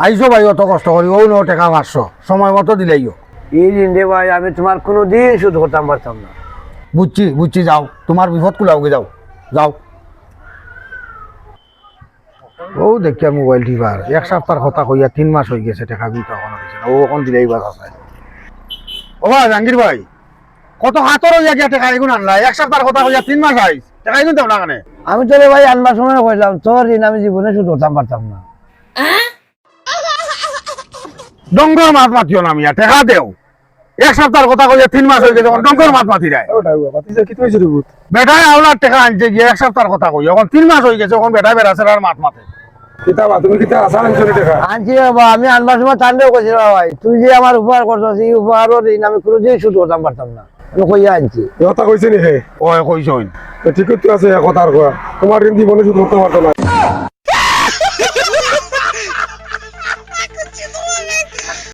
আইসো ভাই অত কষ্ট করি ও ন টাকা 500 সময় মতো দিলাইও। এই দিন রে ভাই আমি তোমার কোনো দিন শুধু করতাম পারতাম না। বুঝছি বুঝছি, যাও তোমার বিপদ কুলাওগে, যাও যাও। ও দেখিয়া মোবাইল টিপার 1 সপ্তাহের কথা কইয়া 3 মাস হয়ে গেছে, টাকা দিতে এখনো দিছে না। ও এখন দিলেই বাস আছে। ও ভাই জাহাঙ্গীর ভাই, কত হাতর হইয়া গিয়া টাকা এগুন আনলা, 1 সপ্তাহের কথা কইয়া 3 মাস আইস, টাকা এগুন দাও না কেন? আমি তো রে ভাই আনবার সময় কইলাম তোর ঋণ আমি জীবনে শুধু করতাম পারতাম না। ডঙ্গর মাত মাতিও না মিয়া, টাকা দেও। 1 সপ্তাহের কথা কইয়া 3 মাস হয়ে গেছে, এখন ডঙ্গর মাত মাতি দেয়। বেটায় আওলার টাকা আনছে গিয়ে 1 সপ্তাহের কথা কই, এখন 3 মাস হয়ে গেছে, এখন বেটায় বেড়াছে আর মাত মাতে। আনছি বাবা, আমি আনবার সময় তান্ডেও কইছিল ভাই তুই যে আমার উপহার করছিস এই উপহারও ঋণ আমি কোনো দিন শুধু করতাম পারতাম না। আমি কইয়া আনছি। কথা কইছে নি হে? ওই কইছইন ঠিক আছে, কথার কথা তোমার ঋণ জীবনে শুধু করতে পারতো না।